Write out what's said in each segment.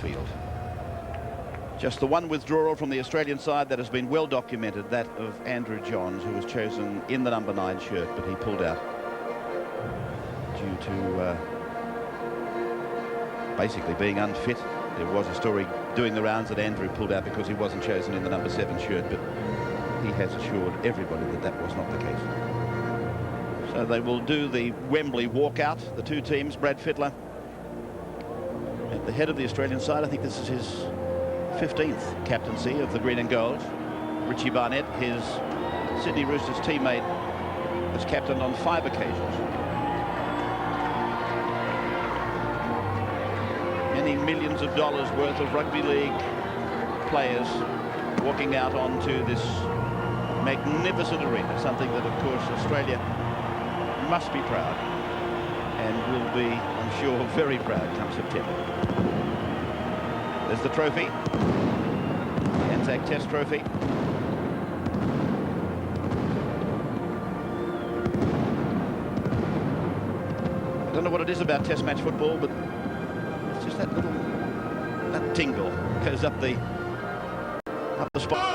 field. Just the one withdrawal from the Australian side that has been well documented, that of Andrew Johns, who was chosen in the number 9 shirt, but he pulled out due to basically being unfit. There was a story doing the rounds that Andrew pulled out because he wasn't chosen in the number 7 shirt, but he has assured everybody that that was not the case. So they will do the Wembley walkout, the two teams. Brad Fittler at the head of the Australian side. I think this is his 15th captaincy of the green and gold. Richie Barnett, his Sydney Roosters teammate, has captained on 5 occasions. Many millions of dollars worth of rugby league players walking out onto this magnificent arena, something that, of course, Australia must be proud and will be, I'm sure, very proud come September. There's the trophy, the Anzac Test trophy. I don't know what it is about Test match football, but it's just that little, that tingle goes up the spine.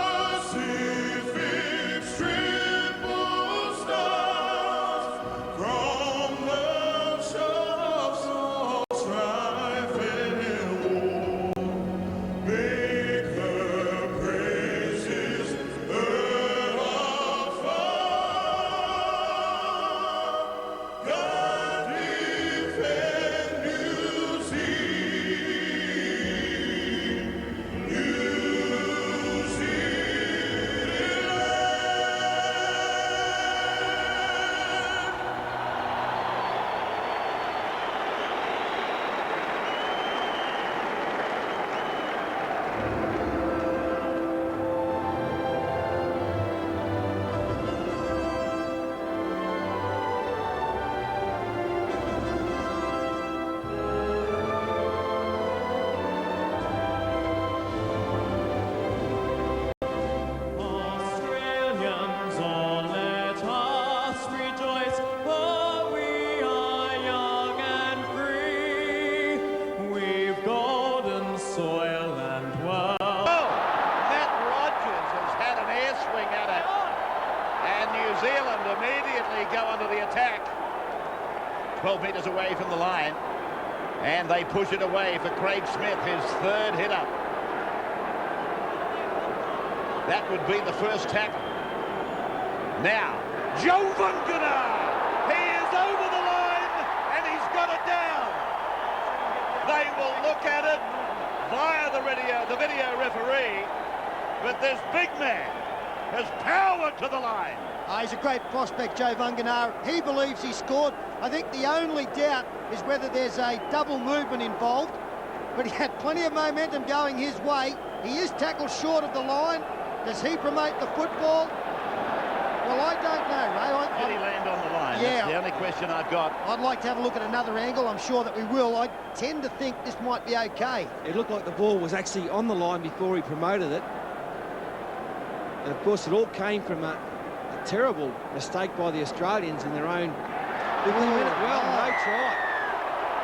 New Zealand immediately go onto the attack. 12 metres away from the line, and they push it away for Craig Smith, his 3rd hit up. That would be the first tackle. Now, Joe Vungana! He is over the line, and he's got it down. They will look at it via the video referee, but this big man has power to the line. He's a great prospect, Joe Vungana. He believes he scored. I think the only doubt is whether there's a double movement involved, but he had plenty of momentum going his way. He is tackled short of the line. Does he promote the football? Well, I don't know, Ray. Did he land on the line? Yeah. That's the only question I've got. I'd like to have a look at another angle. I'm sure that we will. I tend to think this might be okay. It looked like the ball was actually on the line before he promoted it. And, of course, it all came from a terrible mistake by the Australians in their own 15-minute. Well, no try.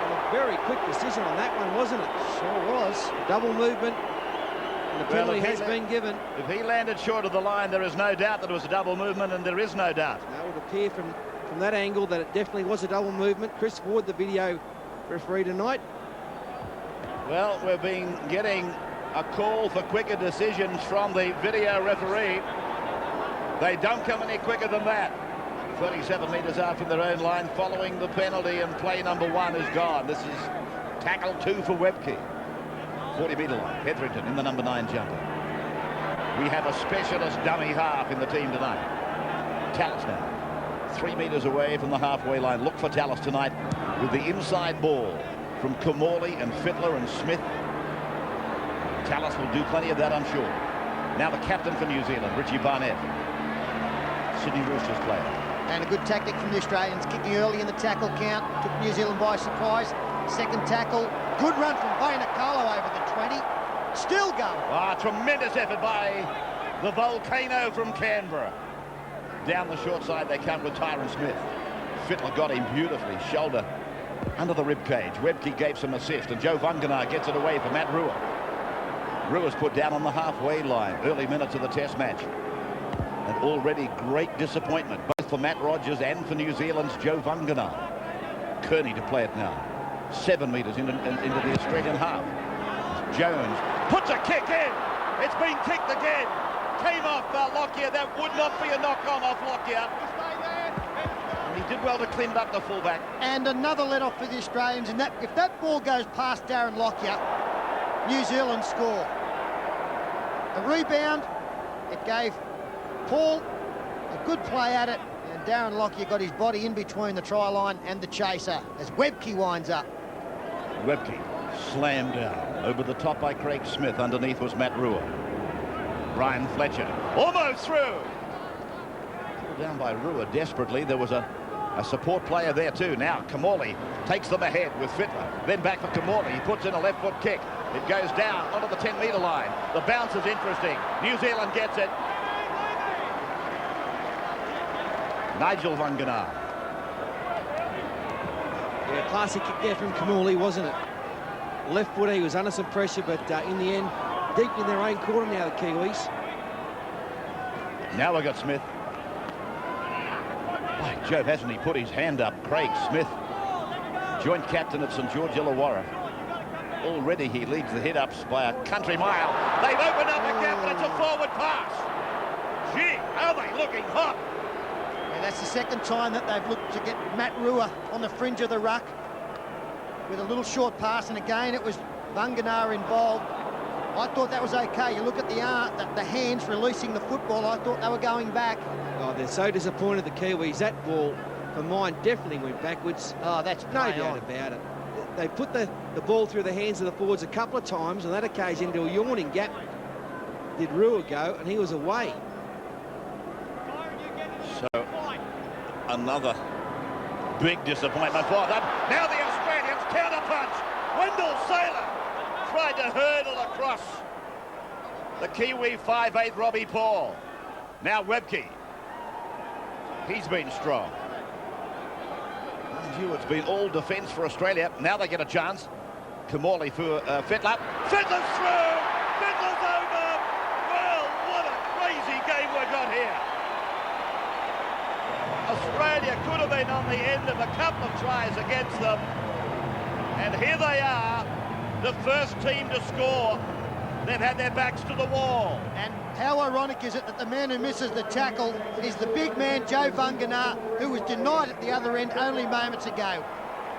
And a very quick decision on that one, wasn't it? Sure was. Double movement. And the penalty has been given. If he landed short of the line, there is no doubt that it was a double movement, and there is no doubt. Now it would appear from that angle that it definitely was a double movement. Chris Ward, the video referee tonight. Well, we've been getting a call for quicker decisions from the video referee. They don't come any quicker than that. 37 metres out from their own line following the penalty, and play number 1 is gone. This is tackle 2 for Webke. 40-metre line. Hetherington in the number 9 jumper. We have a specialist dummy half in the team tonight. Tallis now. 3 metres away from the halfway line. Look for Tallis tonight with the inside ball from Kamali and Fittler and Smith. Tallis will do plenty of that, I'm sure. Now the captain for New Zealand, Richie Barnett. Sydney Roosters player. And a good tactic from the Australians, kicking early in the tackle count, took New Zealand by surprise. Second tackle, good run from Bainakalo over the 20, still going. Tremendous effort by the volcano from Canberra. Down the short side they come with Tyron Smith. Fittler got him beautifully, shoulder under the rib cage. Webke gave some assist, and Joe Vungenaar gets it away for Matt Rua. Rua's put down on the halfway line, early minutes of the Test match. And already great disappointment, both for Matt Rogers and for New Zealand's Joe Vungenaar. Kearney to play it now. 7 metres into the Australian half. Jones puts a kick in. It's been kicked again. Came off Lockyer. That would not be a knock-on off Lockyer. And he did well to clean up the fullback. And another let-off for the Australians. And if that ball goes past Darren Lockyer, New Zealand score. The rebound, it gave Paul a good play at it, and Darren Lockyer got his body in between the try line and the chaser as Webke winds up. Webke slammed down over the top by Craig Smith. Underneath was Matt Rua. Brian Fletcher almost through. Pulled down by Rua desperately. There was a support player there too. Now Kamali takes them ahead with Fittler. Then back for Kamali. He puts in a left foot kick. It goes down onto the 10-metre line. The bounce is interesting. New Zealand gets it. Nigel Vungenaar. Yeah, classic kick there from Kamali, wasn't it? Left footer, he was under some pressure, but in the end, deep in their own quarter now, the Kiwis. Now we've got Smith. By Jove, hasn't he put his hand up? Craig Smith, joint captain at St George Illawarra. Already he leads the hit-ups by a country mile. They've opened up a gap, and it's a forward pass. Gee, are they looking hot? Yeah, that's the second time that they've looked to get Matt Rua on the fringe of the ruck with a little short pass, and again it was Vungenaar involved. I thought that was okay. You look at the hands releasing the football, I thought they were going back. Oh, they're so disappointed, the Kiwis. That ball, for mine, definitely went backwards. Oh, that's no doubt about it. They put the ball through the hands of the forwards a couple of times. On that occasion, into a yawning gap did Rua go, and he was away. So, another big disappointment for them. Now the Australians counter-punch. Wendell Saylor tried to hurdle across the Kiwi 5'8" Robbie Paul. Now Webke. He's been strong. Mind you, it's been all defence for Australia. Now they get a chance. Kamali for Fittler. Fittler's through! Fittler's over! Well, what a crazy game we've got here. Australia could have been on the end of a couple of tries against them. And here they are, the first team to score. They've had their backs to the wall. And how ironic is it that the man who misses the tackle is the big man, Joe Vungenaar, who was denied at the other end only moments ago.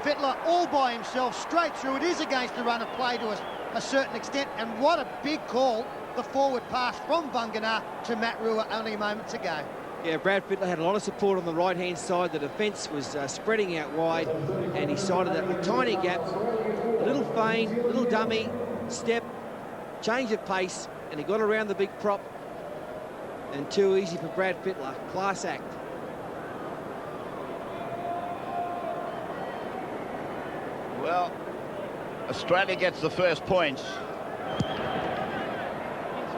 Fittler all by himself, straight through. It is against the run of play to a certain extent. And what a big call, the forward pass from Vungenaar to Matt Rua only moments ago. Yeah, Brad Fittler had a lot of support on the right-hand side. The defence was spreading out wide, and he sighted a tiny gap, a little feint, a little dummy, step, change of pace, and he got around the big prop. And too easy for Brad Fittler. Class act. Well, Australia gets the first points,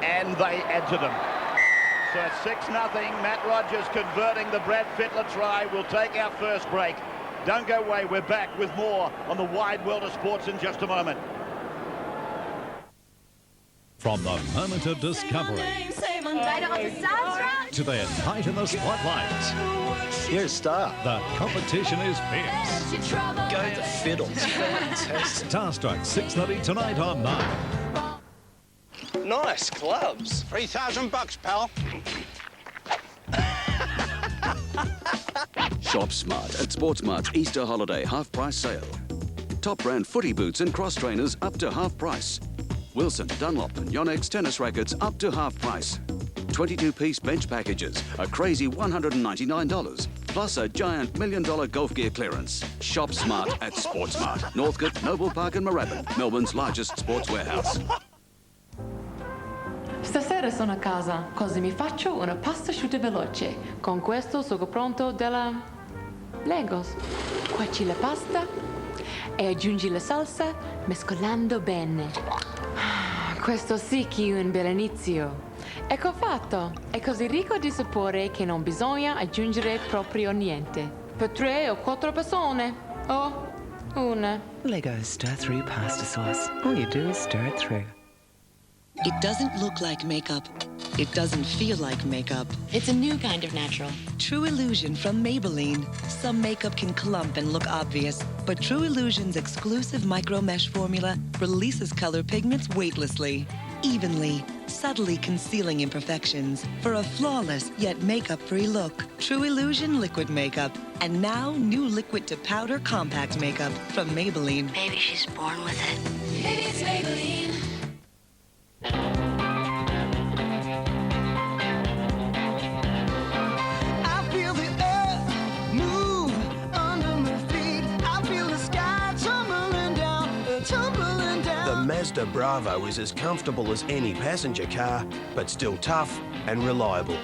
and they add to them. So it's 6-0. Matt Rogers converting the Brad Fittler try. We'll take our first break. Don't go away. We're back with more on the wide world of sports in just a moment. From the moment of discovery to their night in the spotlight. You're a star. The competition is fierce. Go the fiddles. Starstruck 6:30 tonight on 9. Nice gloves. $3,000, pal. Shop smart at Sportsmart's Easter holiday half-price sale. Top brand footy boots and cross trainers up to half price. Wilson, Dunlop and Yonex tennis rackets up to half price. 22-piece bench packages, a crazy $199, plus a giant $1 million golf gear clearance. Shop smart at Sportsmart, Northcote, Noble Park and Moorabbin, Melbourne's largest sports warehouse. Stasera sono a casa, così mi faccio una pasta asciutta veloce. Con questo sugo pronto della Legos. Cuoci la pasta e aggiungi la salsa mescolando bene. Questo sì che è un bel inizio. Ecco fatto, è così ricco di sapore che non bisogna aggiungere proprio niente. Per 3 o 4 persone. Oh, Una. Lego stir-through pasta sauce. All you do is stir it through. It doesn't look like makeup. It doesn't feel like makeup. It's a new kind of natural. True Illusion from Maybelline. Some makeup can clump and look obvious, but True Illusion's exclusive micro mesh formula releases color pigments weightlessly, evenly, subtly concealing imperfections for a flawless yet makeup-free look. True Illusion liquid makeup, and now new liquid to powder compact makeup from Maybelline. Maybe she's born with it. Maybe it's Maybelline. The Mazda Bravo is as comfortable as any passenger car, but still tough and reliable.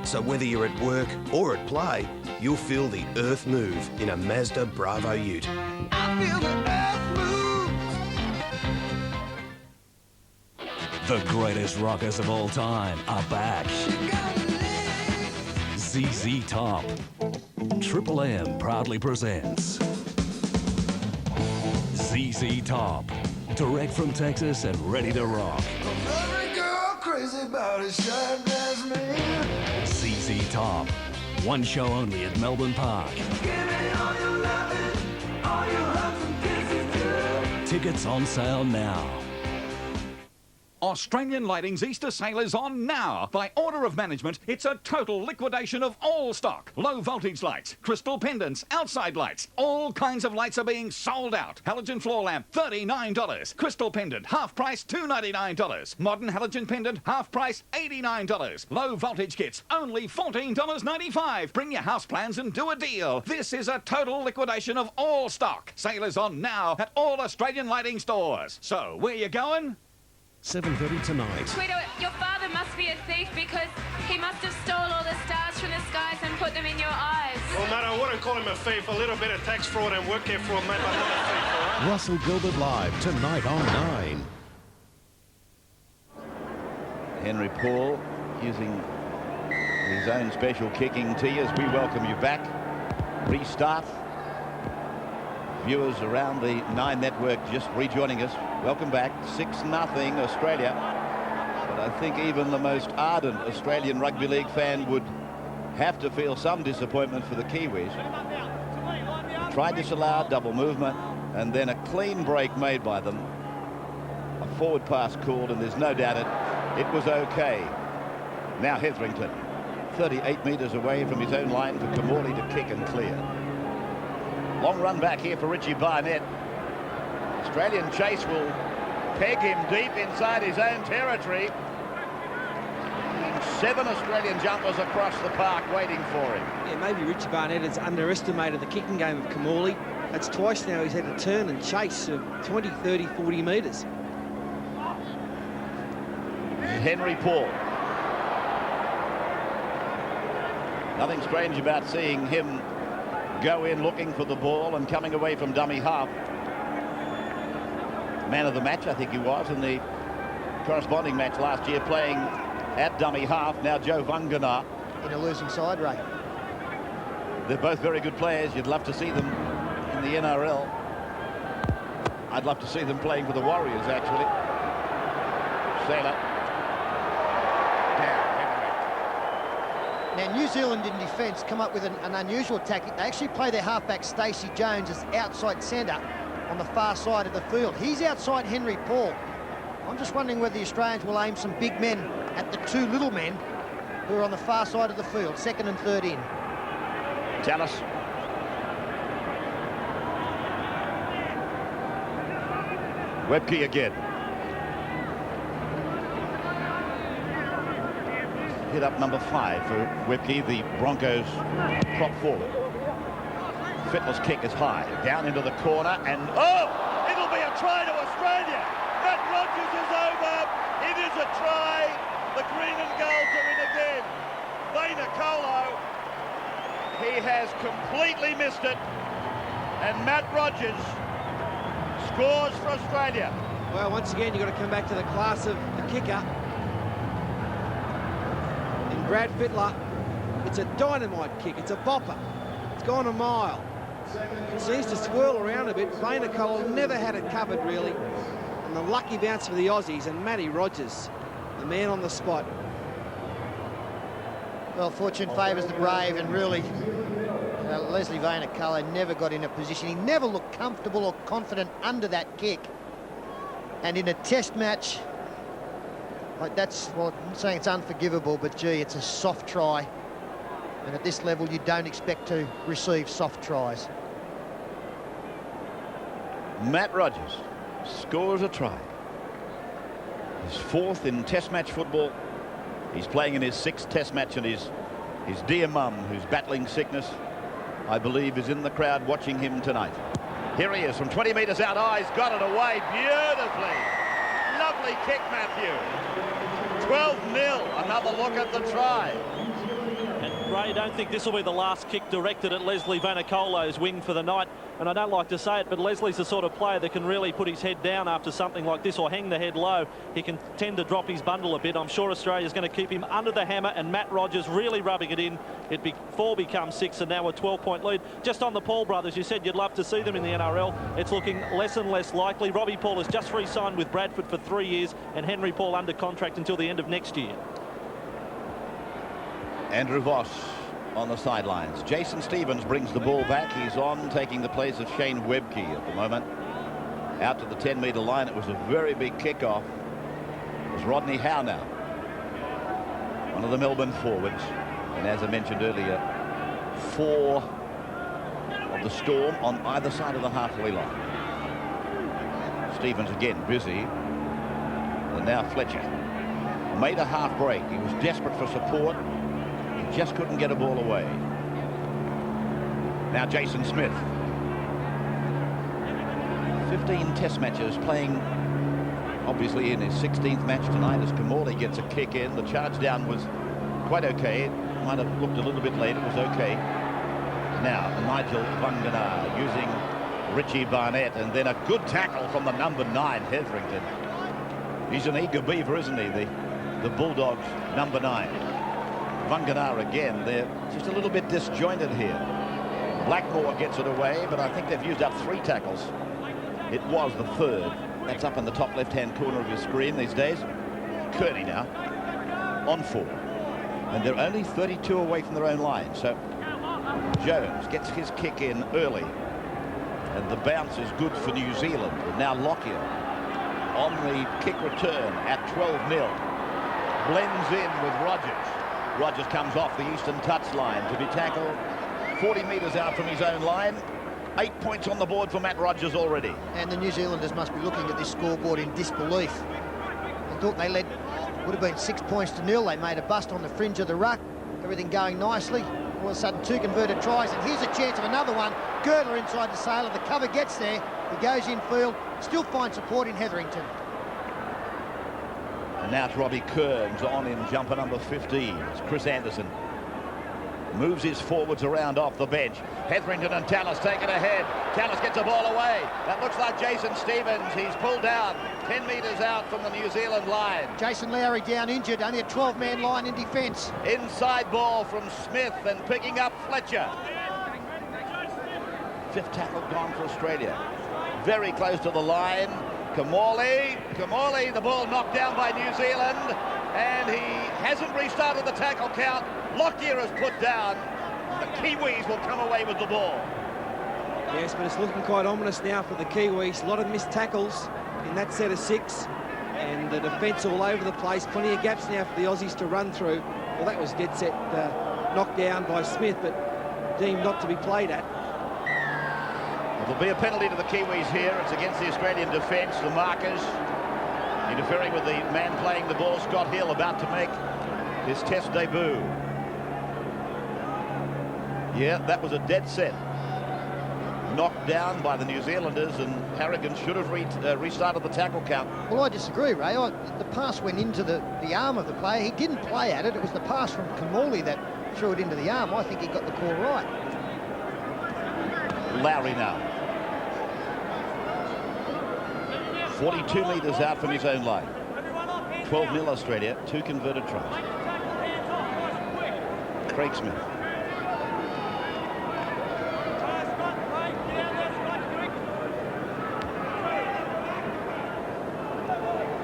So whether you're at work or at play, you'll feel the earth move in a Mazda Bravo Ute. I feel the earth move. The greatest rockers of all time are back. ZZ Top. Triple M proudly presents ZZ Top. Direct from Texas and ready to rock. Every girl crazy about his shine as me. ZZ Top. One show only at Melbourne Park. Give me all your loving, all your hugs and kisses too. Tickets on sale now. Australian Lighting's Easter sale is on now. By order of management, it's a total liquidation of all stock. Low voltage lights, crystal pendants, outside lights. All kinds of lights are being sold out. Halogen floor lamp, $39. Crystal pendant, half price, $299. Modern halogen pendant, half price, $89. Low voltage kits, only $14.95. Bring your house plans and do a deal. This is a total liquidation of all stock. Sale is on now at all Australian Lighting stores. So, where you going? 7:30 tonight. Tweedo, your father must be a thief because he must have stole all the stars from the skies and put them in your eyes. Well, mate, I wouldn't call him a thief. A little bit of tax fraud and work care fraud, mate, but not a thief, all right? Russell Gilbert live tonight on 9. Henry Paul using his own special kicking tee as we welcome you back. Restart. Viewers around the 9 network just rejoining us. Welcome back. 6-0 Australia. But I think even the most ardent Australian rugby league fan would have to feel some disappointment for the Kiwis. Tried disallowed, double movement, and then a clean break made by them. A forward pass called, and there's no doubt it was okay. Now Hetherington, 38 metres away from his own line for Kamali to kick and clear. Long run back here for Richie Barnett. Australian chase will peg him deep inside his own territory. 7 Australian jumpers across the park waiting for him. Yeah, maybe Richie Barnett has underestimated the kicking game of Kamali. That's twice now he's had to turn and chase of 20, 30, 40 metres. Henry Paul. Nothing strange about seeing him go in looking for the ball and coming away from dummy half. Man of the match, I think he was, in the corresponding match last year, playing at dummy half. Now Joe Vunganar. In a losing side, Ray. They're both very good players. You'd love to see them in the NRL. I'd love to see them playing for the Warriors, actually. Sailor. Now, New Zealand in defence come up with an unusual tactic. They actually play their halfback Stacey Jones as outside centre on the far side of the field. He's outside Henry Paul. I'm just wondering whether the Australians will aim some big men at the 2 little men who are on the far side of the field, 2nd and 3rd in. Tallis. Webke again. Hit up number 5 for Webke, the Broncos prop forward. Fittler's kick is high, down into the corner, and it'll be a try to Australia. Matt Rogers is over. It is a try. The green and golds are in again. Vainicolo, he has completely missed it, and Matt Rogers scores for Australia. Well, once again, you've got to come back to the class of the kicker. In Brad Fittler, it's a dynamite kick. It's a bopper. It's gone a mile. It seems to swirl around a bit. Vayner-Cole never had it covered, really. And the lucky bounce for the Aussies, and Matty Rogers, the man on the spot. Well, fortune favours the brave, and really, Leslie Vayner-Cole never got in a position. He never looked comfortable or confident under that kick. And in a test match, like that's, well, I'm not saying it's unforgivable, but gee, it's a soft try. And at this level, you don't expect to receive soft tries. Matt Rogers scores a try. His 4th in test match football. He's playing in his 6th test match, and his dear mum, who's battling sickness, I believe, is in the crowd watching him tonight. Here he is from 20 metres out. Oh, he's got it away beautifully. Lovely kick, Matthew. 12-0. Another look at the try. And Ray, don't think this will be the last kick directed at Leslie Vayner-Cole's wing for the night. And I don't like to say it, but Leslie's the sort of player that can really put his head down after something like this, or hang the head low. He can tend to drop his bundle a bit. I'm sure Australia's going to keep him under the hammer, and Matt Rogers really rubbing it in. 4 becomes 6, and now a 12-point lead. Just on the Paul brothers, you said you'd love to see them in the NRL. It's looking less and less likely. Robbie Paul has just re-signed with Bradford for 3 years, and Henry Paul under contract until the end of next year. Andrew Voss on the sidelines. Jason Stevens brings the ball back. He's on, taking the place of Shane Webke at the moment. Out to the 10-metre line. It was a very big kickoff. It was Rodney Howe now, one of the Melbourne forwards. And as I mentioned earlier, 4 of the Storm on either side of the halfway line. Stevens again busy. And now Fletcher made a half break. He was desperate for support. He just couldn't get a ball away. Now Jason Smith. 15 test matches, playing obviously in his 16th match tonight as Kamali gets a kick in. The charge down was quite okay. It might have looked a little bit late. It was okay. Now Nigel Vanganar using Richie Barnett, and then a good tackle from the number 9, Hetherington. He's an eager beaver, isn't he? The Bulldogs number 9. Vanganar again. They're just a little bit disjointed here. Blackmore gets it away, but I think they've used up 3 tackles. It was the 3rd. That's up in the top left-hand corner of your screen these days. Kearney now on 4. And they're only 32 away from their own line. So Jones gets his kick in early. And the bounce is good for New Zealand. And now Lockyer on the kick return at 12-0. Blends in with Rogers. Rogers comes off the eastern touchline to be tackled 40 metres out from his own line. 8 points on the board for Matt Rogers already. And the New Zealanders must be looking at this scoreboard in disbelief. They thought they led, would have been 6 points to 0. They made a bust on the fringe of the ruck. Everything going nicely. All of a sudden, 2 converted tries, and here's a chance of another one. Girdler inside the sailor. The cover gets there. He goes infield. Still finds support in Hetherington. And now it's Robbie Kearns on in jumper number 15. It's Chris Anderson. Moves his forwards around off the bench. Hetherington and Tallis take it ahead. Tallis gets a ball away. That looks like Jason Stevens. He's pulled down 10 metres out from the New Zealand line. Jason Lowry down injured. Only a 12-man line in defence. Inside ball from Smith and picking up Fletcher. 5th tackle gone for Australia. Very close to the line. Kamali, the ball knocked down by New Zealand. And he hasn't restarted the tackle count. Lockyer is put down. The Kiwis will come away with the ball. Yes, but it's looking quite ominous now for the Kiwis. A lot of missed tackles in that set of 6. And the defence all over the place. Plenty of gaps now for the Aussies to run through. Well, that was dead set knocked down by Smith, but deemed not to be played at. There'll be a penalty to the Kiwis here. It's against the Australian defence. The markers interfering with the man playing the ball, Scott Hill, about to make his test debut. Yeah, that was a dead set. Knocked down by the New Zealanders, and Harrigan should have restarted the tackle count. Well, I disagree, Ray. The pass went into the arm of the player. He didn't play at it. It was the pass from Kamali that threw it into the arm. I think he got the call right. Lowry now. 42 metres out from his own line. 12-0 Australia, 2 converted tries. Craig Smith.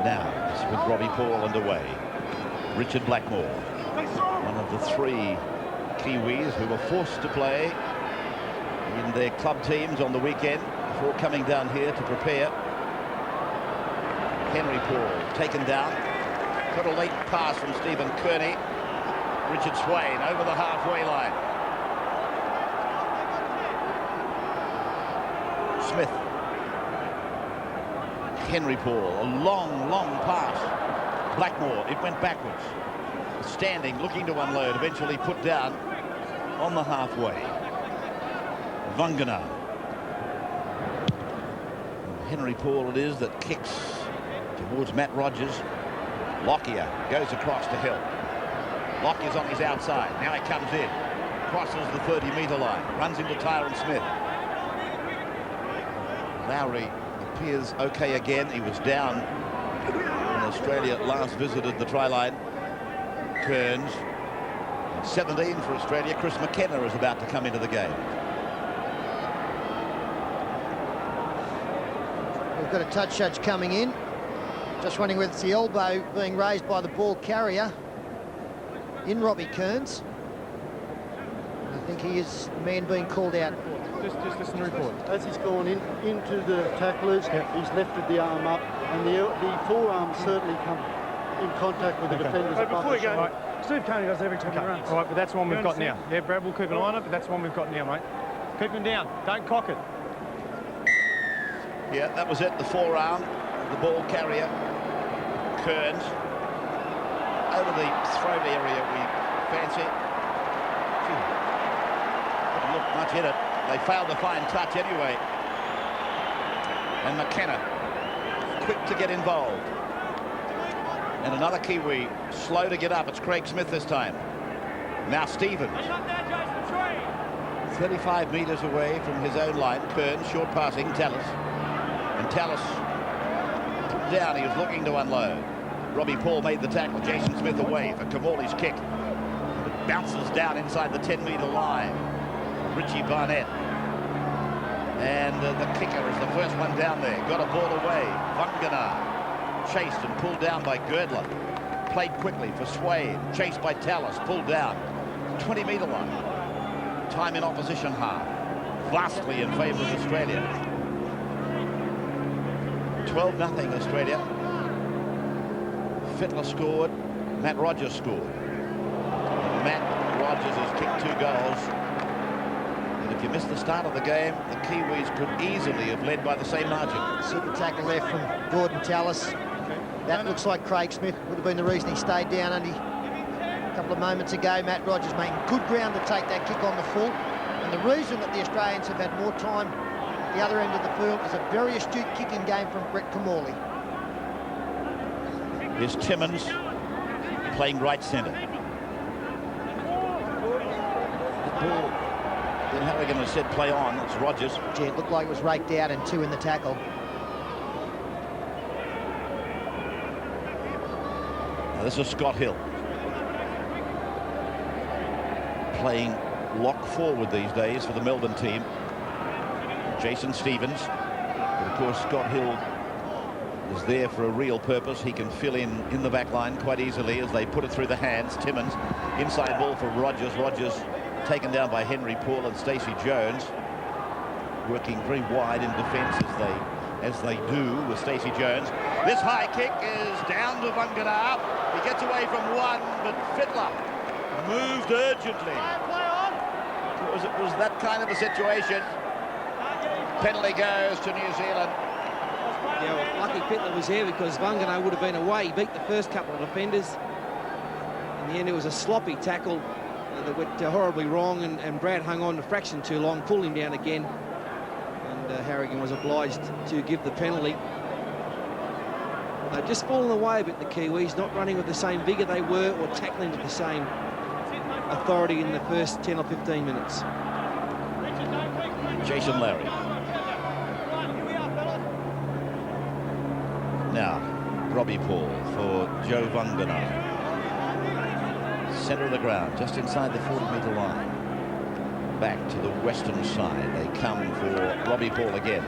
Now, it's with Robbie Paul underway. Richard Blackmore, one of the 3 Kiwis who were forced to play in their club teams on the weekend before coming down here to prepare. Henry Paul taken down. Got a late pass from Stephen Kearney. Richard Swain over the halfway line. Smith. Henry Paul, a long pass. Blackmore, it went backwards. Standing, looking to unload, eventually put down on the halfway. Vangana. Henry Paul it is that kicks towards Matt Rogers. Lockyer goes across to Hill. Lockyer's on his outside. Now he comes in. Crosses the 30-metre line. Runs into Tyron Smith. Lowry appears okay again. He was down when Australia last visited the try line. Kearns. 17 for Australia. Chris McKenna is about to come into the game. We've got a touch judge coming in. Just wondering whether it's the elbow being raised by the ball carrier in Robbie Kearns. I think he is the man being called out. Just listen to the report. As he's gone into the tacklers, he's lifted the arm up, and the forearm certainly come in contact with the defenders. Before we go, right. Steve Kearney does every time he runs. All right, but that's the one we've got now. Yeah, Brad, we'll keep an eye on it, but that's the one we've got now, mate. Keep him down. Don't cock it. Yeah, that was it. The forearm, the ball carrier, Kearns. Over the throat area, we fancy. Didn't look much in it. They failed to find touch anyway. And McKenna, quick to get involved. And another Kiwi, slow to get up. It's Craig Smith this time. Now Stevens. 35 metres away from his own line. Kearns, short passing, Tallis. And Tallis put down. He was looking to unload. Robbie Paul made the tackle. Jason Smith away for Kamali's kick. It bounces down inside the 10-metre line. Richie Barnett. And the kicker is the first one down there. Got a ball away. Vangana chased and pulled down by Girdler. Played quickly for Swain. Chased by Tallis. Pulled down. 20-metre line. Time in opposition half. Vastly in favour of Australia. 12-0 Australia. Fittler scored. Matt Rogers scored. Matt Rogers has kicked 2 goals. And if you missed the start of the game, the Kiwis could easily have led by the same margin. Super tackle there from Gordon Tallis. That looks like Craig Smith would have been the reason he stayed down only a couple of moments ago. Matt Rogers making good ground to take that kick on the full. And the reason that the Australians have had more time at the other end of the field is a very astute kicking game from Brett Kamali. Here's Timmins playing right centre. The ball, then Harrigan has said play on. It's Rogers. Yeah, it looked like it was raked out and 2 in the tackle. Now this is Scott Hill. Playing lock forward these days for the Melbourne team. Jason Stevens. But of course Scott Hill is there for a real purpose. He can fill in the back line quite easily as they put it through the hands. Timmins, inside ball for Rogers. Rogers taken down by Henry Paul and Stacey Jones, working very wide in defence as they do with Stacey Jones. This high kick is down to Vangana. He gets away from one, but Fittler moved urgently. It was that kind of a situation. Penalty goes to New Zealand. Yeah, well, lucky Fittler was there because Vangana would have been away. He beat the first couple of defenders. In the end, it was a sloppy tackle that went horribly wrong, and Brad hung on a fraction too long, pulled him down again, and Harrigan was obliged to give the penalty. They've just fallen away a bit, the Kiwis, not running with the same vigour they were or tackling with the same authority in the first 10 or 15 minutes. Jason Larry. Now, Robbie Paul for Joe Vangana. Centre of the ground, just inside the 40-metre line. Back to the western side. They come for Robbie Paul again.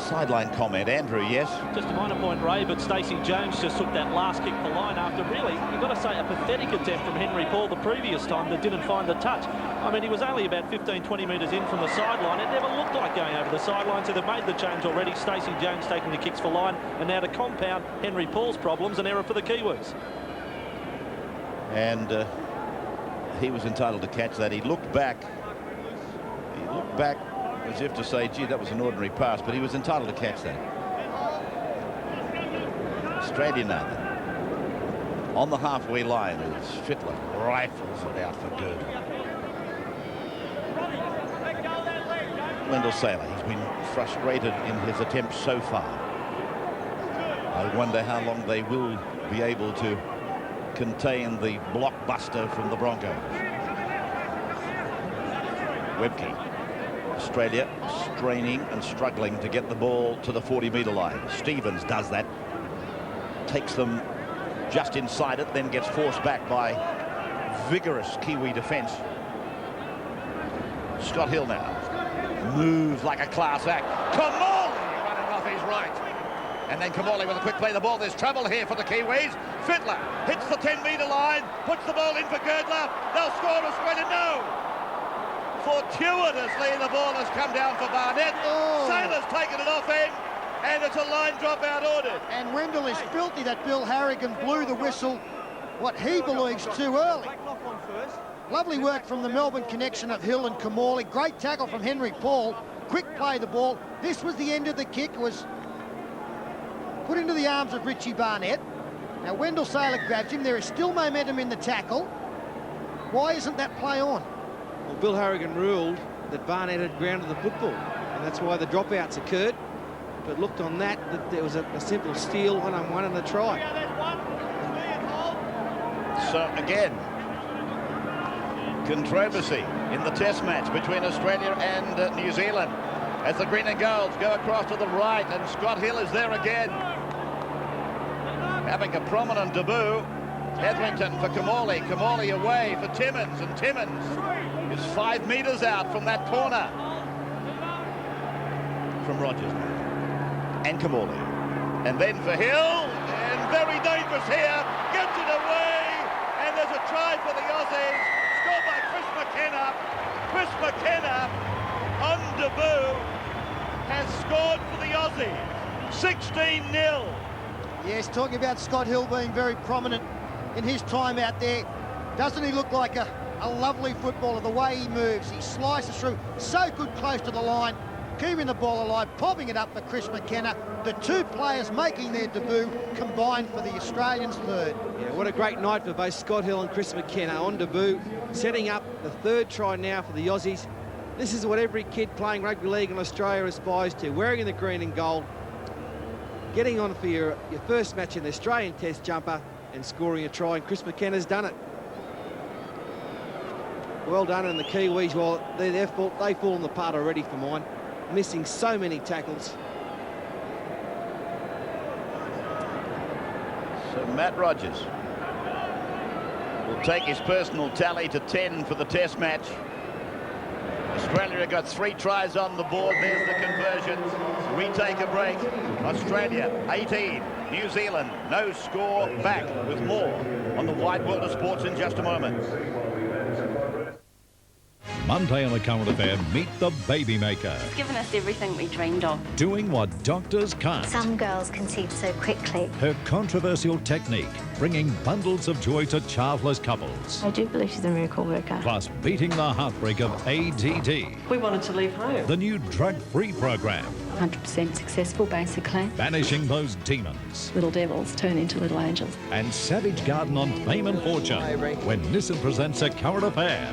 Sideline comment, Andrew, yes? Just a minor point, Ray, but Stacey Jones just took that last kick for line after really, you've got to say, a pathetic attempt from Henry Paul the previous time that didn't find the touch. I mean, he was only about 15, 20 metres in from the sideline. It never looked like going over the sideline, so they've made the change already. Stacey Jones taking the kicks for line, and now to compound Henry Paul's problems, an error for the Kiwis. And he was entitled to catch that. He looked back. As if to say, gee, that was an ordinary pass, but he was entitled to catch that. Australia now then. On the halfway line is Fittler. Rifles it out for good. Wendell Saylor, he's been frustrated in his attempts so far. I wonder how long they will be able to contain the blockbuster from the Broncos. Webke. Australia straining and struggling to get the ball to the 40-metre line. Stevens does that. Takes them just inside it, then gets forced back by vigorous Kiwi defence. Scott Hill now. Moves like a class act. Kamali running off his right. And then Kamali with a quick play of the ball. There's trouble here for the Kiwis. Fittler hits the 10-metre line, puts the ball in for Girdler. They'll score. Australia, no! Fortuitously, the ball has come down for Barnett. Saylor's taken it off him, and it's a line drop-out ordered. And Wendell is filthy that Bill Harrigan blew the whistle, what he believes too early. Lovely work from the Melbourne connection of Hill and Kamali. Great tackle from Henry Paul. Quick play the ball. This was the end of the kick. It was put into the arms of Richie Barnett. Now Wendell Saylor grabs him. There is still momentum in the tackle. Why isn't that play on? Well, Bill Harrigan ruled that Barnett had grounded the football, and that's why the dropouts occurred. But looked on that there was a simple steal, one-on-one, and a try. So again, controversy in the test match between Australia and New Zealand as the green and golds go across to the right, and Scott Hill is there again, having a prominent debut. Hetherington for Kamali. Kamali away for Timmins, and Timmins is 5 metres out from that corner. From Rogers and Kamali. And then for Hill, and very dangerous here, gets it away, and there's a try for the Aussies, scored by Chris McKenna. Chris McKenna, on debut, has scored for the Aussies. 16-0. Yes, talking about Scott Hill being very prominent in his time out there. Doesn't he look like a lovely footballer, the way he moves? He slices through, so good close to the line, keeping the ball alive, popping it up for Chris McKenna. The two players making their debut combined for the Australians' third. Yeah, what a great night for both Scott Hill and Chris McKenna on debut, setting up the third try now for the Aussies. This is what every kid playing rugby league in Australia aspires to, wearing the green and gold, getting on for your first match in the Australian Test jumper and scoring a try, and Chris McKenna's done it. Well done, and the Kiwis, well, they've fallen apart already for mine, missing so many tackles. So Matt Rogers will take his personal tally to 10 for the test match. Australia have got 3 tries on the board. There's the conversion. We take a break. Australia 18, New Zealand no score, back with more on the wide world of sports in just a moment. Monday on the Current Affair, meet the baby maker. It's given us everything we dreamed of. Doing what doctors can't. Some girls conceive so quickly. Her controversial technique, bringing bundles of joy to childless couples. I do believe she's a miracle worker. Plus, beating the heartbreak of ADD. We wanted to leave home. The new drug-free program. 100% successful, basically. Banishing those demons. Little devils turn into little angels. And Savage Garden on Fame and Fortune, when Nissan presents a Current Affair.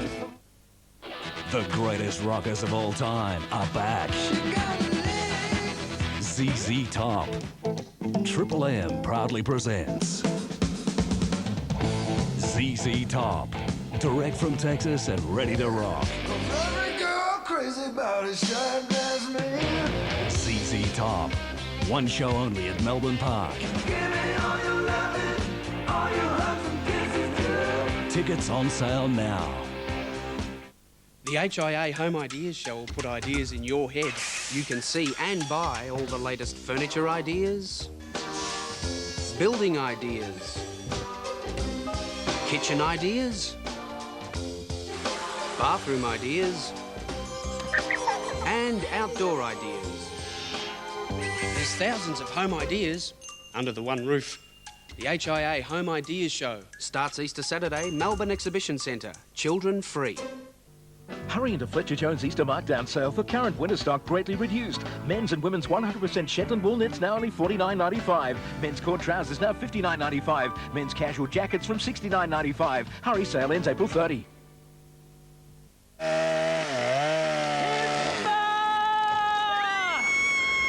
The greatest rockers of all time are back. ZZ Top. Triple M proudly presents ZZ Top. Direct from Texas and ready to rock. Every girl crazy about his shine as me. ZZ Top. One show only at Melbourne Park. Give me all your loving, all your hugs and kisses too. Tickets on sale now. The HIA Home Ideas Show will put ideas in your head. You can see and buy all the latest furniture ideas, building ideas, kitchen ideas, bathroom ideas, and outdoor ideas. There's thousands of home ideas under the one roof. The HIA Home Ideas Show starts Easter Saturday, Melbourne Exhibition Centre. Children free. Hurry into Fletcher Jones Easter Markdown sale for current winter stock greatly reduced. Men's and women's 100% Shetland wool knits now only $49.95. Men's cord trousers now $59.95. Men's casual jackets from $69.95. Hurry, sale ends April 30.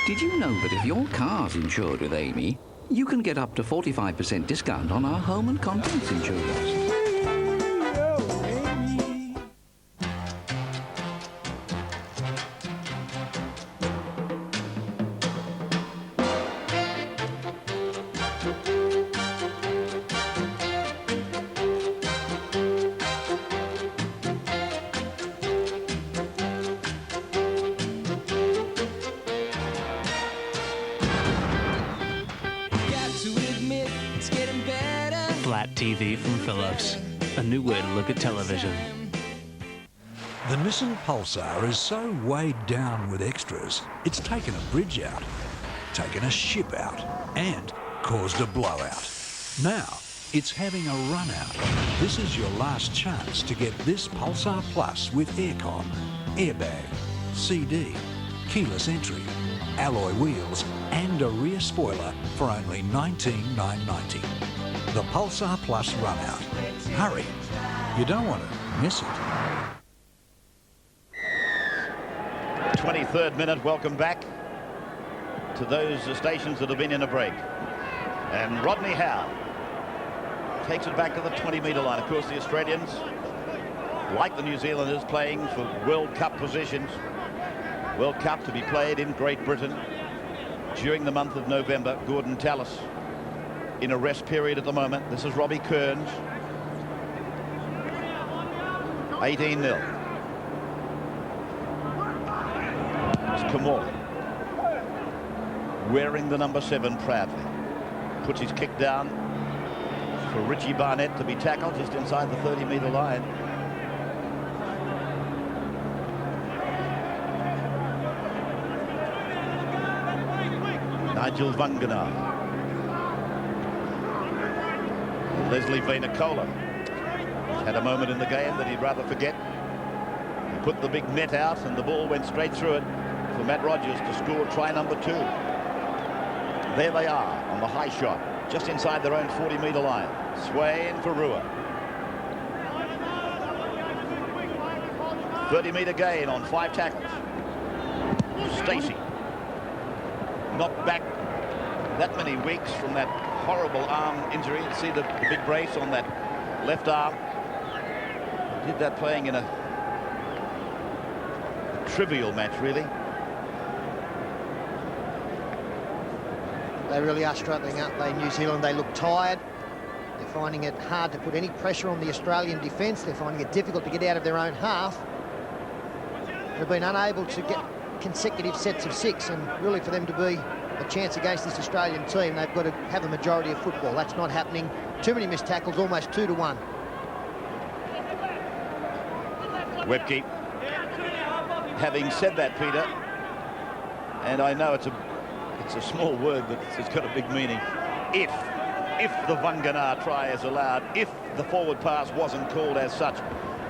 Did you know that if your car's insured with Amy, you can get up to 45% discount on our home and contents insurance? Flat TV from Philips. A new way to look at television. The Nissan Pulsar is so weighed down with extras, it's taken a bridge out, taken a ship out, and caused a blowout. Now, it's having a run out. This is your last chance to get this Pulsar Plus with aircon, airbag, CD, keyless entry, alloy wheels, and a rear spoiler for only $19,990. The Pulsar Plus run out. Hurry, you don't want to miss it. 23rd minute, welcome back to those stations that have been in a break. And Rodney Howe takes it back to the 20-metre line. Of course, the Australians, like the New Zealanders, playing for World Cup positions. World Cup to be played in Great Britain during the month of November. Gordon Tallis in a rest period at the moment. This is Robbie Kearns. 18-0. Kamala wearing the number 7 proudly. Puts his kick down for Richie Barnett to be tackled just inside the 30-metre line. Nigel Vunganar. Leslie Vainacola had a moment in the game that he'd rather forget. He put the big net out and the ball went straight through it for Matt Rogers to score try number 2. There they are on the high shot, just inside their own 40-metre line. Swain for Rua. 30-metre gain on 5 tackles. Stacey knocked back that many weeks from that horrible arm injury. You see the big brace on that left arm. Did that playing in a trivial match, really. They really are struggling, aren't they, New Zealand? They look tired. They're finding it hard to put any pressure on the Australian defence. They're finding it difficult to get out of their own half. They've been unable to get consecutive sets of 6, and really for them to be a chance against this Australian team, they've got to have a majority of football. That's not happening. Too many missed tackles, almost 2-1. Webke. Having said that, Peter, and I know it's a small word, but it's got a big meaning. If the Vunganar try is allowed, if the forward pass wasn't called as such,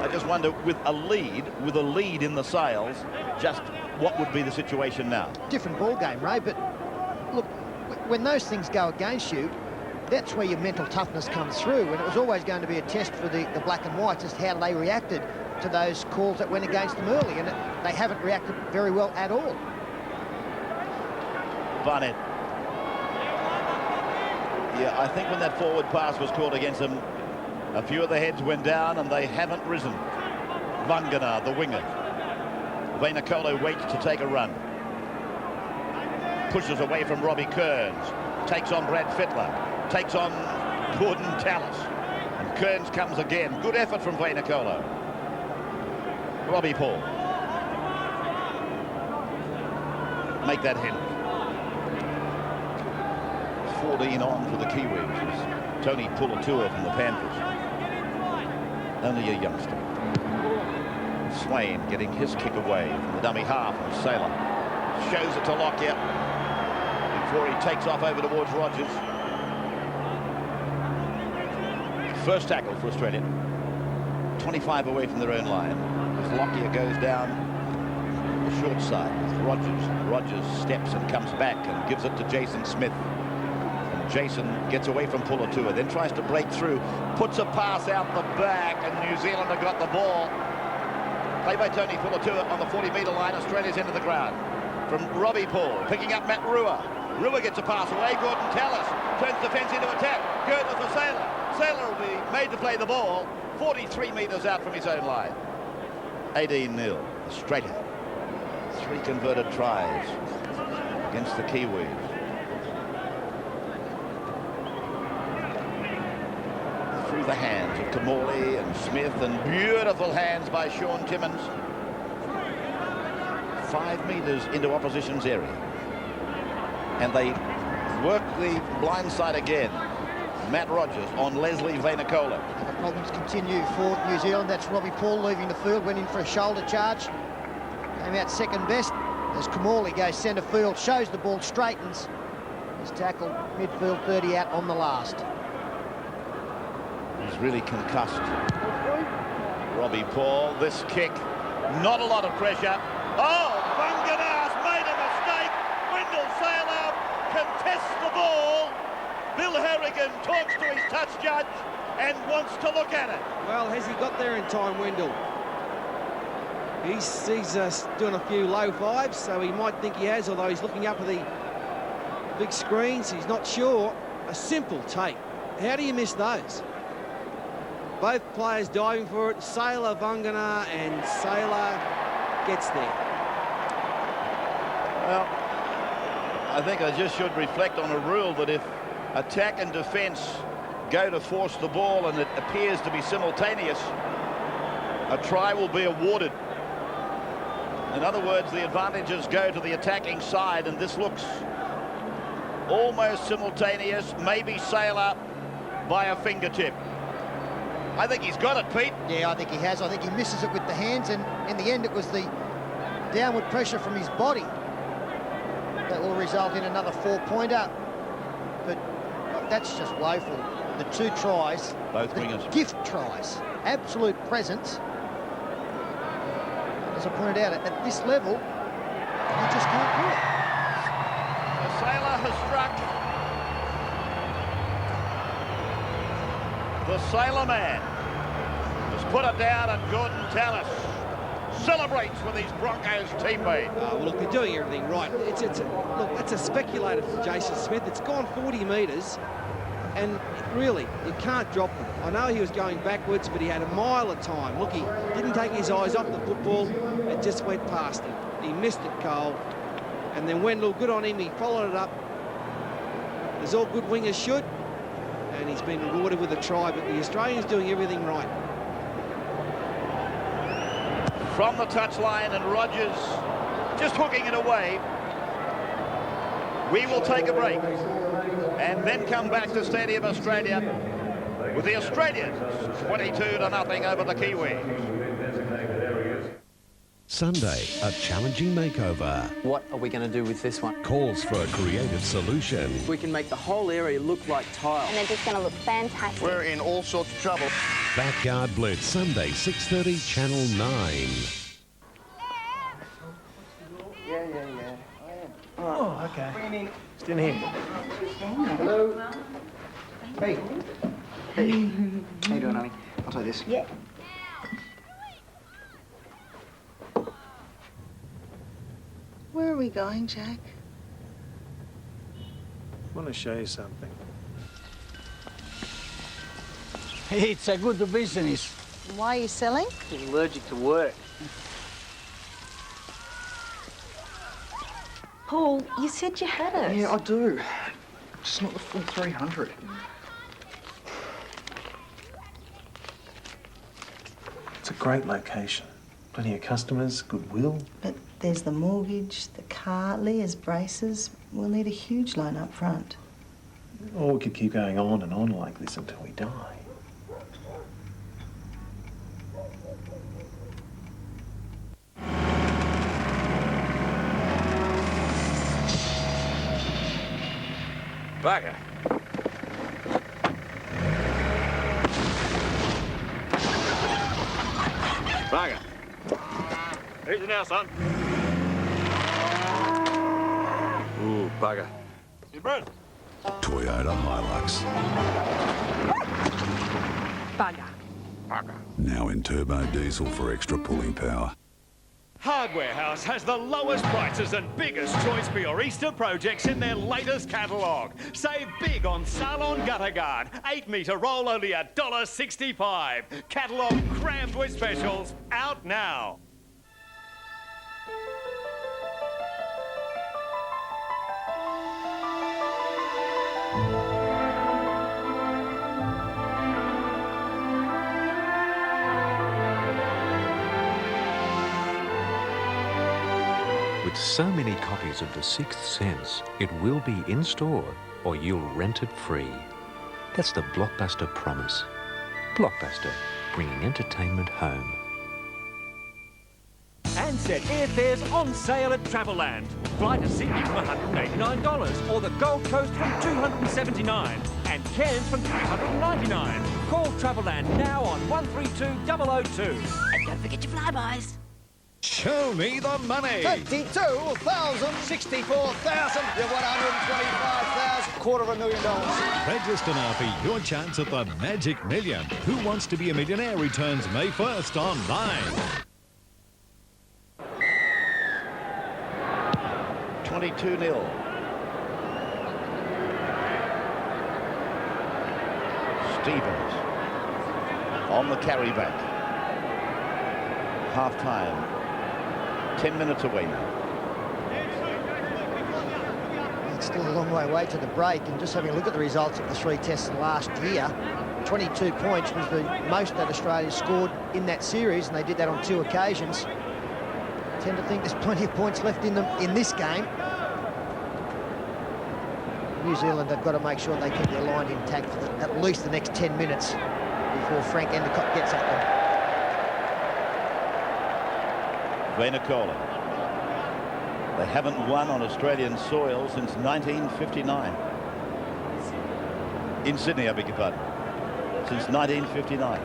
I just wonder, with a lead in the sails, just what would be the situation now? Different ball game, Ray, but look, when those things go against you, that's where your mental toughness comes through, and it was always going to be a test for the black and whites as to how they reacted to those calls that went against them early, and they haven't reacted very well at all. Barnett. Yeah, I think when that forward pass was called against them, a few of the heads went down and they haven't risen. Vunganar, the winger. Vainacola waits to take a run. Pushes away from Robbie Kearns. Takes on Brad Fittler. Takes on Gordon Tallis. And Kearns comes again. Good effort from Vainacola. Robbie Paul. Make that hint. 14 on for the Kiwis. Tony Pulatua from the Panthers. Only a youngster. Swain getting his kick away from the dummy half of Sailor. Shows it to Lockyer before he takes off over towards Rogers. First tackle for Australia. 25 away from their own line. As Lockyer goes down the short side with Rogers. Rogers steps and comes back and gives it to Jason Smith. And Jason gets away from Pulatua, then tries to break through, puts a pass out the back, and New Zealand have got the ball. Play by Tony Pulatua on the 40-metre line. Australia's into the ground. From Robbie Paul, picking up Matt Rua. Rua gets a pass away. Gordon Tallis turns defence into attack. Gertner for Sailor. Sailor will be made to play the ball 43 metres out from his own line. 18-0. Australia. 3 converted tries against the Kiwis. Through the hands of Tamori and Smith, and beautiful hands by Sean Timmins. 5 metres into opposition's area. And they work the blind side again. Matt Rogers on Leslie Vainacola. The problems continue for New Zealand. That's Robbie Paul leaving the field, went in for a shoulder charge. Came out second best as Kamali goes centre field, shows the ball, straightens. He's tackled midfield 30 out on the last. He's really concussed. Robbie Paul, this kick, not a lot of pressure. Oh, Vangana's made a mistake. Wendell Sailor contests the ball. Bill Harrigan talks to his touch judge and wants to look at it. Well, has he got there in time, Wendell? He's doing a few low fives, so he might think he has, although he's looking up at the big screens. He's not sure. A simple take. How do you miss those? Both players diving for it. Sailor, Vangana, and Sailor gets there. Well, I think I just should reflect on a rule that if attack and defence go to force the ball and it appears to be simultaneous, a try will be awarded. In other words, the advantages go to the attacking side, and this looks almost simultaneous. Maybe Sailor by a fingertip. I think he's got it, Pete. Yeah, I think he has. I think he misses it with the hands, and in the end it was the downward pressure from his body that will result in another 4-pointer. But that's just woeful. The 2 tries, both wingers, gift tries, absolute presence. As I pointed out, at this level, you just can't do it. The Sailor has struck. The Sailor man has put it down, and Gordon Tallis celebrates with his Broncos teammate. Well, look, they're doing everything right. Look, that's a speculator from Jason Smith. It's gone 40 metres, and really, you can't drop them. I know he was going backwards, but he had a mile of time. Look, he didn't take his eyes off the football. It just went past him. He missed it, Cole. And then Wendell, good on him. He followed it up, as all good wingers should. And he's been rewarded with a try, but the Australians doing everything right. From the touchline, and Rogers just hooking it away. We will take a break and then come back to Stadium Australia with the Australians 22-0 over the Kiwis. Sunday, a challenging makeover. What are we going to do with this one? Calls for a creative solution. We can make the whole area look like tile. And they're just going to look fantastic. We're in all sorts of trouble. Backyard Blitz, Sunday, 6:30, Channel 9. Yeah. Oh, okay. Just in here. Hello. Hey. Hey. How you doing, honey? I'll take this. Yeah. Where are we going, Jack? I want to show you something. It's a good business. Why are you selling? He's allergic to work. Paul, you said you had it. Yeah, I do. Just not the full 300. It's a great location. Plenty of customers, goodwill. But there's the mortgage, the car, Leah's braces. We'll need a huge loan up front. Or we could keep going on and on like this until we die. Bugger. Bugger. Easy now, son. Ooh, bugger. You burn. Toyota Hilux. Bugger. Bugger. Now in turbo diesel for extra pulling power. Hardware House has the lowest prices and biggest choice for your Easter projects in their latest catalogue. Save big on Salon Gutter Guard. 8-metre roll only $1.65. Catalogue crammed with specials. Out now. With so many copies of The Sixth Sense, it will be in store or you'll rent it free. That's the Blockbuster promise. Blockbuster, bringing entertainment home. Ansett airfares on sale at Travelland. Fly to Sydney from $189 or the Gold Coast from $279 and Cairns from $399. Call Travelland now on 132002. And don't forget your flybys. Show me the money. 52,000, 64,000, you've won 125,000, $250,000. Register now for your chance at the Magic Million. Who Wants to Be a Millionaire returns May 1st online. 22-0. Stevens on the carry back. Half time. 10 minutes away now. It's still a long way to the break, and just having a look at the results of the 3 tests last year, 22 points was the most that Australia scored in that series, and they did that on 2 occasions. I tend to think there's plenty of points left in them in this game. New Zealand have got to make sure they keep their line intact for at least the next 10 minutes before Frank Endicott gets at them. Vaynercheva. They haven't won on Australian soil since 1959. In Sydney, I beg your pardon. Since 1959.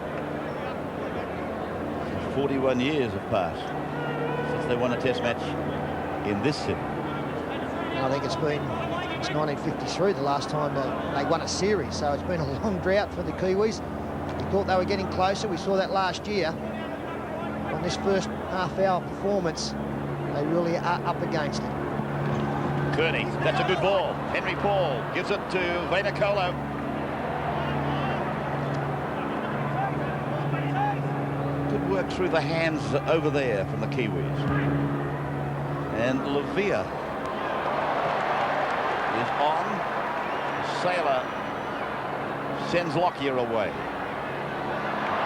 41 years have passed since they won a test match in this city. And I think it's been since 1953 the last time they won a series, so it's been a long drought for the Kiwis. We thought they were getting closer. We saw that last year. On this first half-hour performance, they really are up against it. Kearney, that's a good ball. Henry Paul gives it to Vaynercheva. Good work through the hands over there from the Kiwis. And Lavia is on. Sailor sends Lockyer away.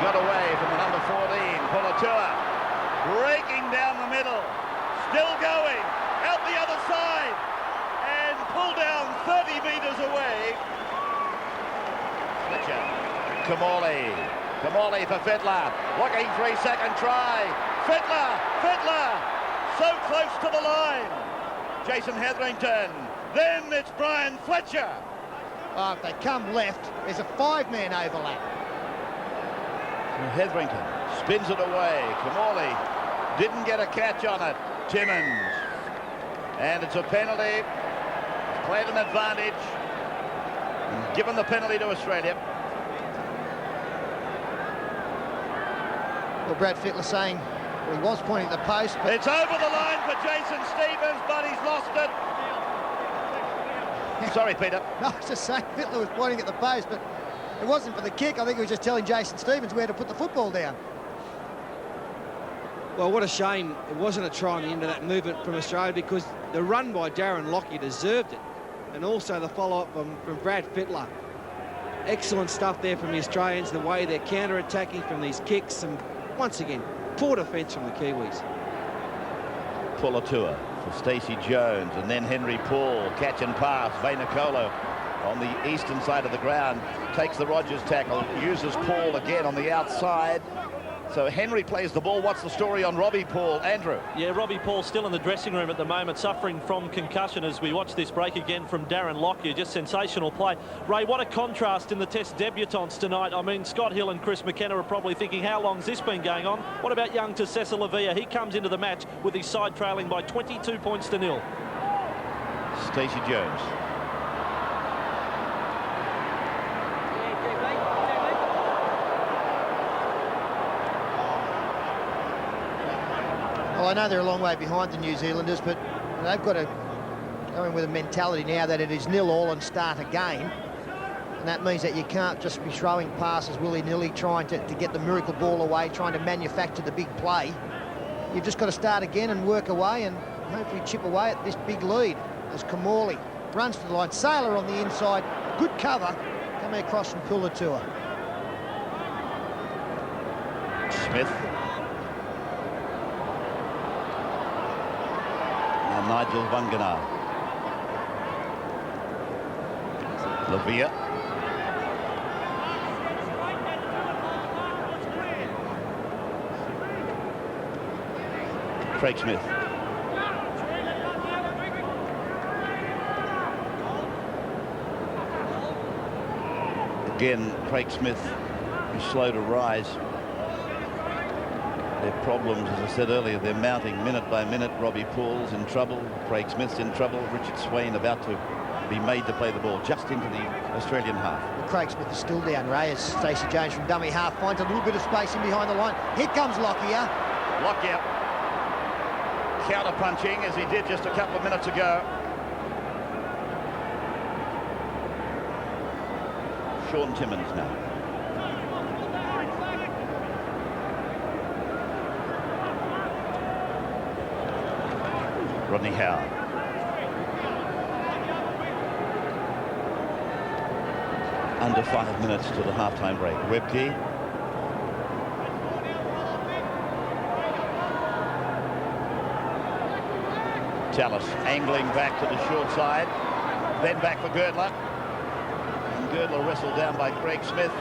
Got away from the number 14, Polatua, breaking down the middle, still going, out the other side, and pulled down 30 metres away. Fletcher, Kamali for Fittler, looking for his second try. Fittler, so close to the line. Jason Hetherington, then it's Brian Fletcher. If they come left, there's a 5-man overlap. Hetherington spins it away. Kamali didn't get a catch on it. Timmins. And it's a penalty. Played an advantage. And given the penalty to Australia. Well, Brad Fittler saying he was pointing at the post. But it's over the line for Jason Stevens, but he's lost it. Sorry, Peter. No, I was just saying Fittler was pointing at the post, but it wasn't for the kick. I think he was just telling Jason Stevens where to put the football down. Well, what a shame it wasn't a try on the end of that movement from Australia, because the run by Darren Lockyer deserved it. And also the follow-up from Brad Fittler. Excellent stuff there from the Australians, the way they're counter-attacking from these kicks. And once again, Poor defence from the Kiwis. Pulatua for Stacey Jones, and then Henry Paul, catch and pass. Vainikolo on the eastern side of the ground, takes the Rogers tackle, uses Paul again on the outside. So Henry plays the ball. What's the story on Robbie Paul, Andrew? Yeah, Robbie Paul still in the dressing room at the moment, suffering from concussion as we watch this break again from Darren Lockyer. Just sensational play. Ray, what a contrast in the Test debutants tonight. I mean, Scott Hill and Chris McKenna are probably thinking, how long's this been going on? What about young Tessessa Lavia? He comes into the match with his side trailing by 22 points to 0. Stacey Jones. Well, I know they're a long way behind the New Zealanders, but they've got to go in with a mentality now that it is 0-0 and start again. And that means that you can't just be throwing passes willy-nilly, trying to get the miracle ball away, trying to manufacture the big play. You've just got to start again and work away and hopefully chip away at this big lead as Kamali runs to the line. Sailor on the inside, good cover, coming across from Pulatua. Smith. And Nigel Vangana. Lavia. Craig Smith. Again, Craig Smith is slow to rise. Their problems, as I said earlier, they're mounting minute by minute. Robbie Paul's in trouble. Craig Smith's in trouble. Richard Swain about to be made to play the ball just into the Australian half. Well, Craig Smith is still down. Ray, as Stacey Jones from dummy half finds a little bit of space in behind the line. Here comes Lockyer. Lockyer counter-punching as he did just a couple of minutes ago. Sean Timmins now. Rodney Howe. Under 5 minutes to the half-time break. Webke. Tallis angling back to the short side, then back for Girdler. And Girdler wrestled down by Craig Smith.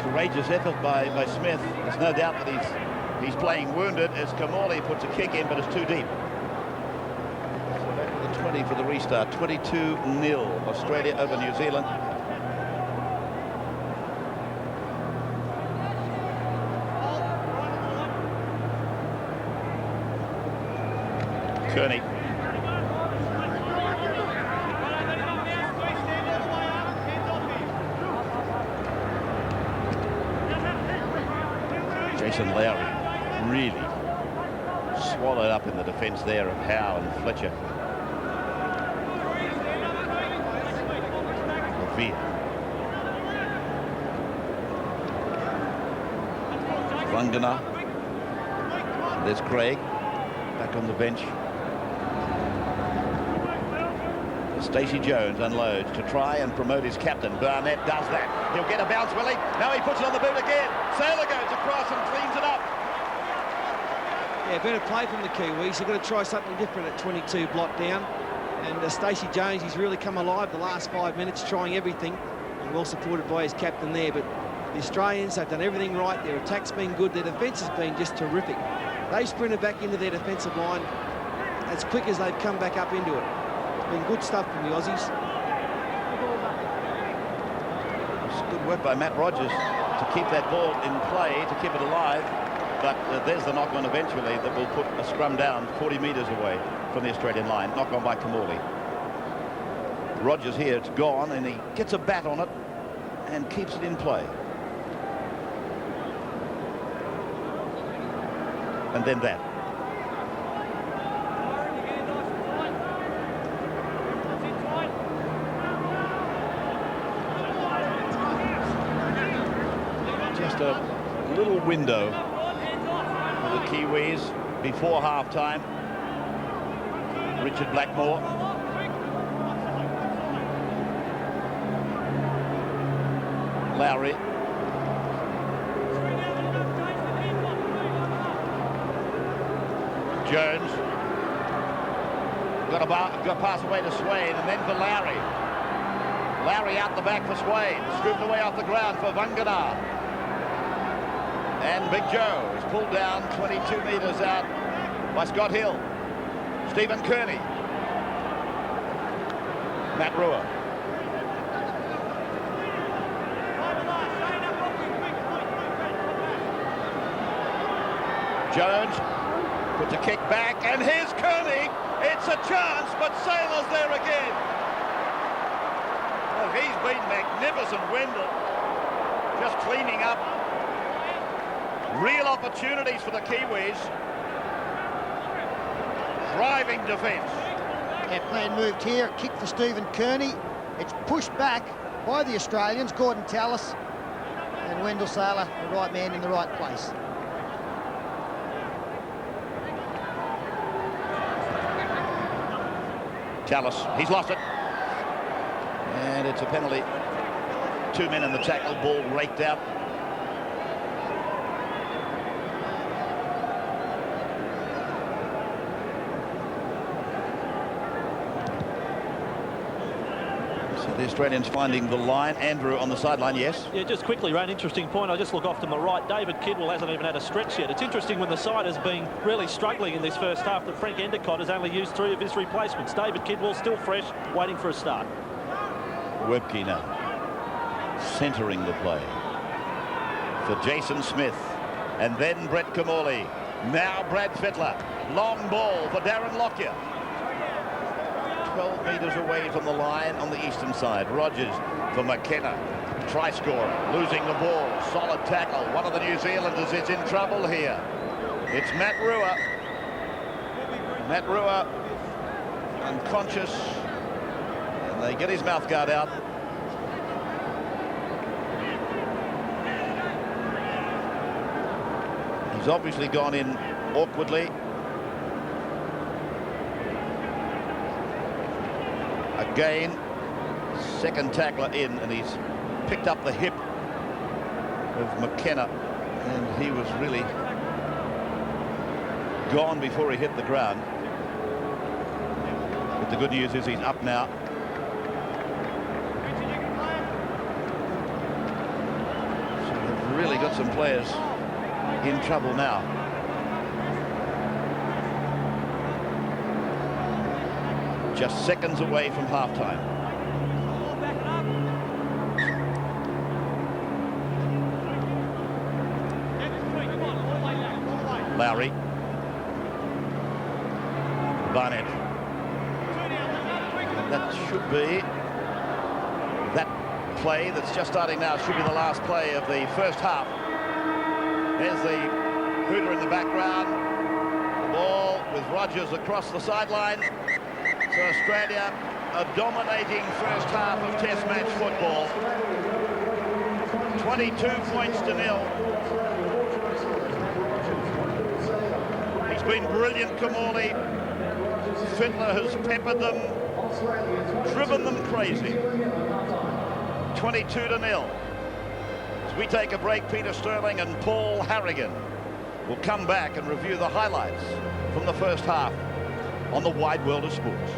Courageous effort by Smith. There's no doubt that he's playing wounded as Kamali puts a kick in, but it's too deep. So back to the 20 for the restart. 22-0 Australia over New Zealand. Kearney. Jason Lowry really swallowed up in the defence there of Howe and Fletcher. Lavia. Vangana. There's Craig back on the bench. Stacey Jones unloads to try and promote his captain. Barnett does that. He'll get a bounce, will he? Now he puts it on the boot again. Sailor goes across and cleans it up. Yeah, better play from the Kiwis. They've got to try something different at 22 block down. And Stacey Jones, he's really come alive the last 5 minutes, trying everything. And well supported by his captain there. But the Australians have done everything right. Their attack's been good. Their defence has been just terrific. They sprinted back into their defensive line as quick as they've come back up into it. Been good stuff from the Aussies. It's good work by Matt Rogers to keep that ball in play, to keep it alive. But there's the knock-on eventually that will put a scrum down 40 metres away from the Australian line. Knock-on by Kamali. Rogers here, it's gone, and he gets a bat on it and keeps it in play. And then that. Just a little window for the Kiwis before half-time. Richard Blackmore. Lowry. Jones. Got a pass away to Swain, and then for Lowry. Lowry out the back for Swain. Scooped away off the ground for Vanganar. And Big Joe is pulled down 22 metres out by Scott Hill. Stephen Kearney. Matt Rua. Jones puts a kick back, and here's Kearney. It's a chance, but Saylor's there again. Well, he's been magnificent, Wendell. Just cleaning up real opportunities for the Kiwis. Driving defence. Yeah, plan moved here, kick for Stephen Kearney. It's pushed back by the Australians, Gordon Tallis, and Wendell Saylor, the right man in the right place. Tallis, he's lost it. And it's a penalty. 2 men in the tackle, ball raked out. So the Australians finding the line. Andrew on the sideline, yes? Yeah, just quickly, Ray, an interesting point. I just look off to my right. David Kidwell hasn't even had a stretch yet. It's interesting when the side has been really struggling in this first half that Frank Endicott has only used 3 of his replacements. David Kidwell still fresh, waiting for a start. Webke now centering the play for Jason Smith, and then Brett Kamali. Now Brad Fittler. Long ball for Darren Lockyer. 12 metres away from the line on the eastern side. Rogers for McKenna. Try scorer, losing the ball. Solid tackle. One of the New Zealanders is in trouble here. It's Matt Rua. Matt Rua unconscious. And they get his mouth guard out. He's obviously gone in awkwardly. Again, second tackler in, and he's picked up the hip of McKenna, and he was really gone before he hit the ground. But the good news is he's up now. So they've really got some players in trouble now. Just seconds away from halftime. Lowry. Barnett. That should be that play that's just starting now. Should be the last play of the first half. There's the hooter in the background. The ball with Rogers across the sideline. So Australia a dominating first half of Test match football. 22 points to 0. He's been brilliant, Kamali. Fittler has peppered them, driven them crazy. 22 to 0. As we take a break, Peter Sterling and Paul Harrigan will come back and review the highlights from the first half on the Wide World of Sports.